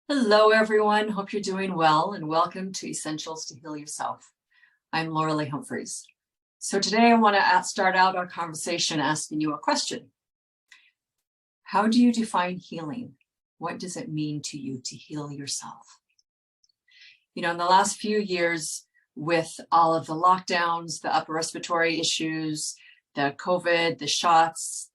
Hello, everyone. Hope you're doing well and welcome to Essentials to Heal Yourself. I'm Laura Lee Humphreys. So today I want to start out our conversation asking you a question. How do you define healing? What does it mean to you to heal yourself? You know, in the last few years, with all of the lockdowns, the upper respiratory issues, the COVID, the shots,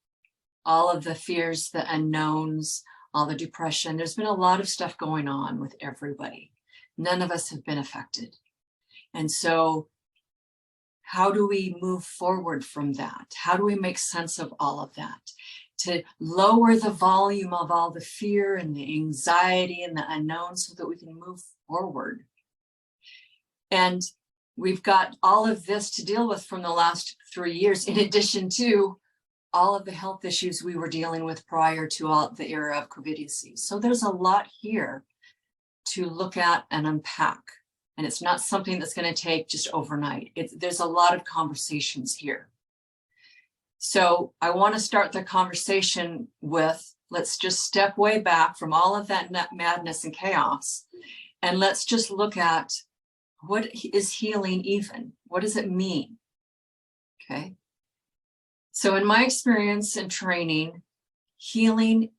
all of the fears, the unknowns, all the depression, there's been a lot of stuff going on with everybody. None of us have been affected. And so how do we move forward from that? How do we make sense of all of that? To lower the volume of all the fear and the anxiety and the unknown so that we can move forward. And we've got all of this to deal with from the last 3 years, in addition to all of the health issues we were dealing with prior to all the era of COVID disease. So there's a lot here to look at and unpack. And it's not something that's going to take just overnight. There's a lot of conversations here. So I want to start the conversation with, let's just step way back from all of that madness and chaos. And let's just look at what is healing even? What does it mean? Okay. So in my experience and training, healing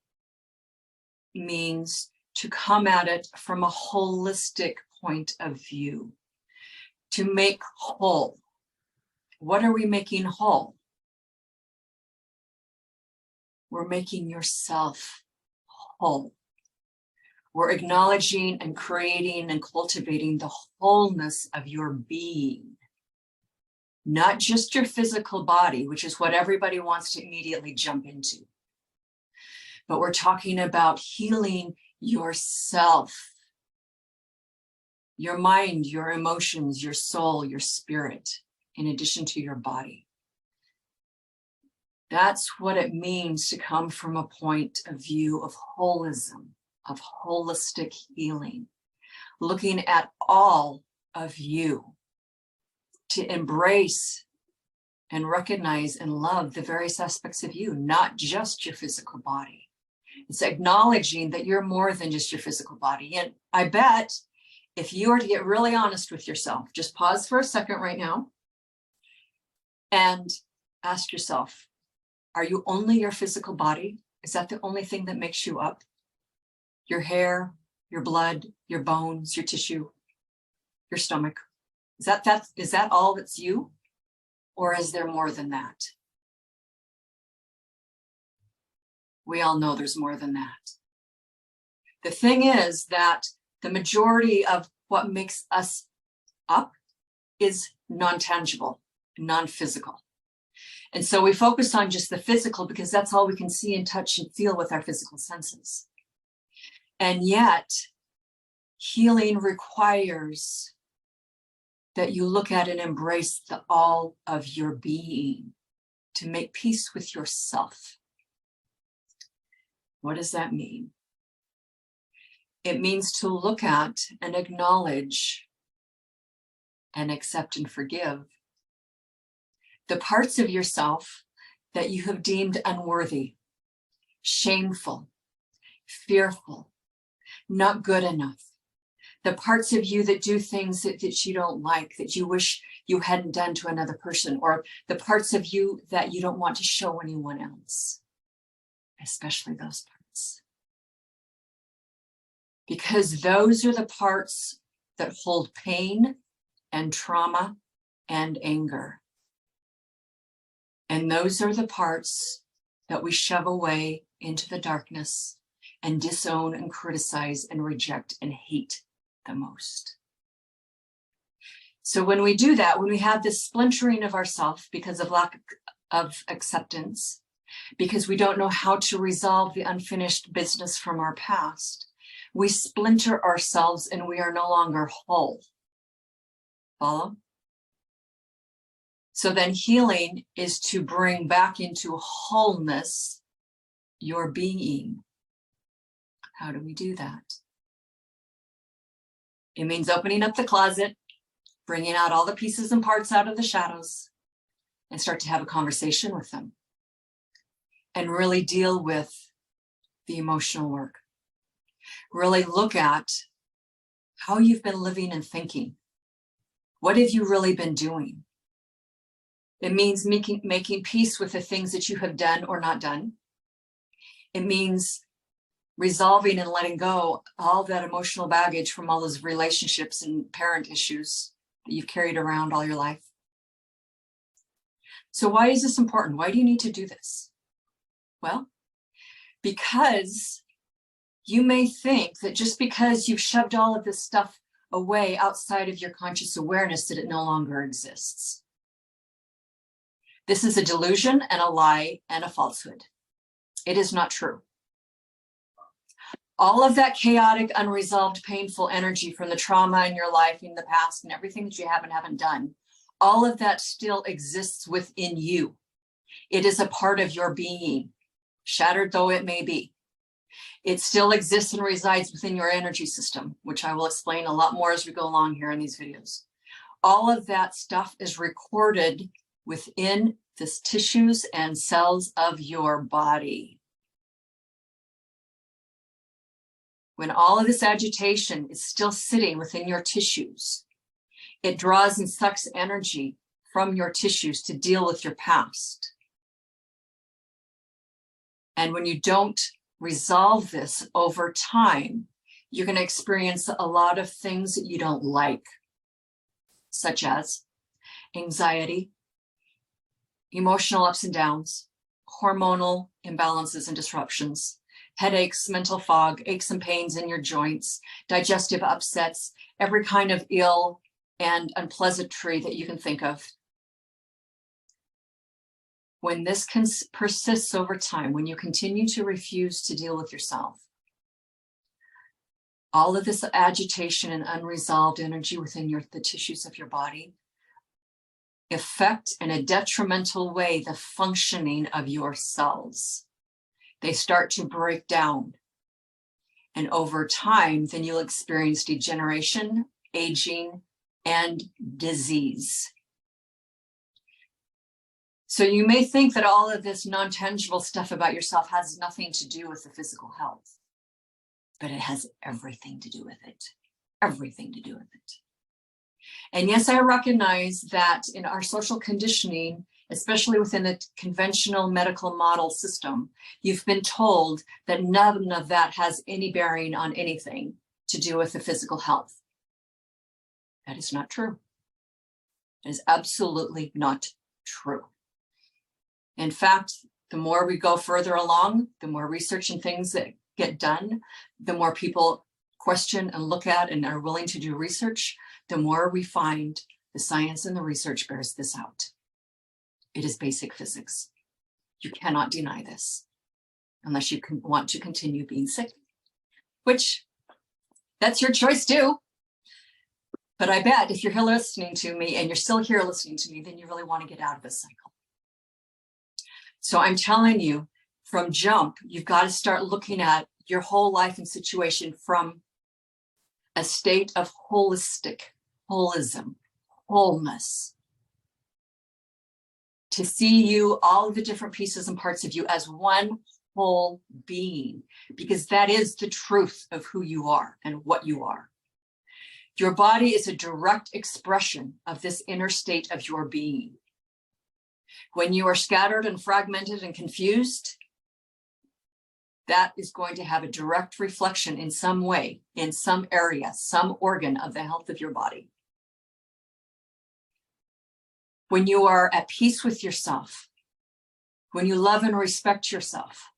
means to come at it from a holistic point of view, to make whole. What are we making whole? We're making yourself whole. We're acknowledging and creating and cultivating the wholeness of your being. Not just your physical body, which is what everybody wants to immediately jump into. But we're talking about healing yourself, your mind, your emotions, your soul, your spirit, in addition to your body. That's what it means to come from a point of view of holism, of holistic healing, looking at all of you, to embrace and recognize and love the various aspects of you, not just your physical body. It's acknowledging that you're more than just your physical body. And I bet if you were to get really honest with yourself, just pause for a second right now and ask yourself, are you only your physical body? Is that the only thing that makes you up? Your hair, your blood, your bones, your tissue, your stomach. Is that all that's you? Or is there more than that? We all know there's more than that. The thing is that the majority of what makes us up is non-tangible, non-physical. And so we focus on just the physical because that's all we can see and touch and feel with our physical senses. And yet, healing requires that you look at and embrace the all of your being to make peace with yourself. What does that mean? It means to look at and acknowledge and accept and forgive the parts of yourself that you have deemed unworthy, shameful, fearful, not good enough. The parts of you that do things that you don't like, that you wish you hadn't done to another person, or the parts of you that you don't want to show anyone else, especially those parts. Because those are the parts that hold pain and trauma and anger. And those are the parts that we shove away into the darkness and disown and criticize and reject and hate the most. So when we do that, when we have this splintering of ourself because of lack of acceptance, because we don't know how to resolve the unfinished business from our past, we splinter ourselves and we are no longer whole. Follow? So then healing is to bring back into wholeness your being. How do we do that? It means opening up the closet, bringing out all the pieces and parts out of the shadows, and start to have a conversation with them. And really deal with the emotional work. really look at how you've been living and thinking. What have you really been doing? It means making peace with the things that you have done or not done. It means resolving and letting go all that emotional baggage from all those relationships and parent issues that you've carried around all your life. So why is this important? Why do you need to do this? Well, because you may think that just because you've shoved all of this stuff away outside of your conscious awareness that it no longer exists. This is a delusion and a lie and a falsehood. It is not true. All of that chaotic, unresolved, painful energy from the trauma in your life in the past and everything that you haven't done, all of that still exists within you. It is a part of your being, shattered though it may be. It still exists and resides within your energy system, which I will explain a lot more as we go along here in these videos. All of that stuff is recorded within the tissues and cells of your body. When all of this agitation is still sitting within your tissues, it draws and sucks energy from your tissues to deal with your past. And when you don't resolve this over time, you're going to experience a lot of things that you don't like, such as anxiety, emotional ups and downs, hormonal imbalances and disruptions, headaches, mental fog, aches and pains in your joints, digestive upsets, every kind of ill and unpleasantry that you can think of. When this persists over time, when you continue to refuse to deal with yourself, all of this agitation and unresolved energy within the tissues of your body affect in a detrimental way the functioning of your cells. They start to break down. And over time, then you'll experience degeneration, aging, and disease. So you may think that all of this non-tangible stuff about yourself has nothing to do with the physical health, but it has everything to do with it. Everything to do with it. And yes, I recognize that in our social conditioning, especially within the conventional medical model system, you've been told that none of that has any bearing on anything to do with the physical health. That is not true. It is absolutely not true. In fact, the more we go further along, the more research and things that get done, the more people question and look at and are willing to do research, the more we find the science and the research bears this out. It is basic physics. You cannot deny this unless you want to continue being sick, which that's your choice too. But I bet if you're here listening to me and you're still here listening to me, then you really want to get out of this cycle. So I'm telling you, from jump, you've got to start looking at your whole life and situation from a state of holism, wholeness. To see you, all of the different pieces and parts of you as one whole being, because that is the truth of who you are and what you are. Your body is a direct expression of this inner state of your being. When you are scattered and fragmented and confused, that is going to have a direct reflection in some way, in some area, some organ of the health of your body. When you are at peace with yourself, when you love and respect yourself,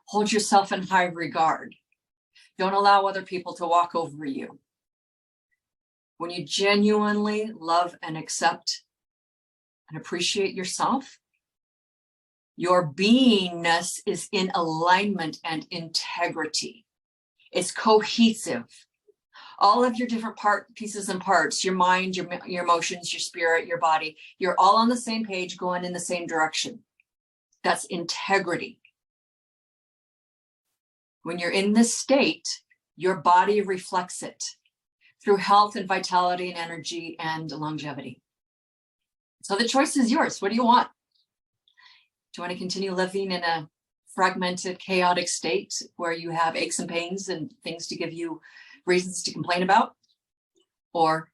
hold yourself in high regard, don't allow other people to walk over you. When you genuinely love and accept and appreciate yourself, your beingness is in alignment and integrity. It's cohesive. All of your different pieces and parts, your mind, your emotions, your spirit, your body, you're all on the same page going in the same direction. That's integrity. When you're in this state, your body reflects it through health and vitality and energy and longevity. So the choice is yours. What do you want? Do you want to continue living in a fragmented, chaotic state where you have aches and pains and things to give you reasons to complain about? Or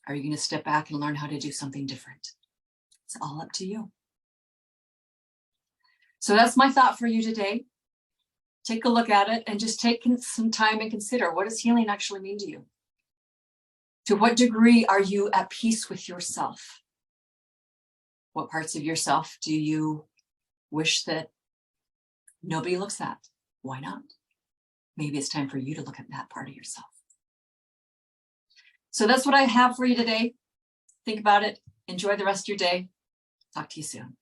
are you going to step back and learn how to do something different? It's all up to you. So that's my thought for you today. Take a look at it and just take some time and consider, what does healing actually mean to you? To what degree are you at peace with yourself? What parts of yourself do you wish that nobody looks at? Why not? Maybe it's time for you to look at that part of yourself. So that's what I have for you today. Think about it. Enjoy the rest of your day. Talk to you soon.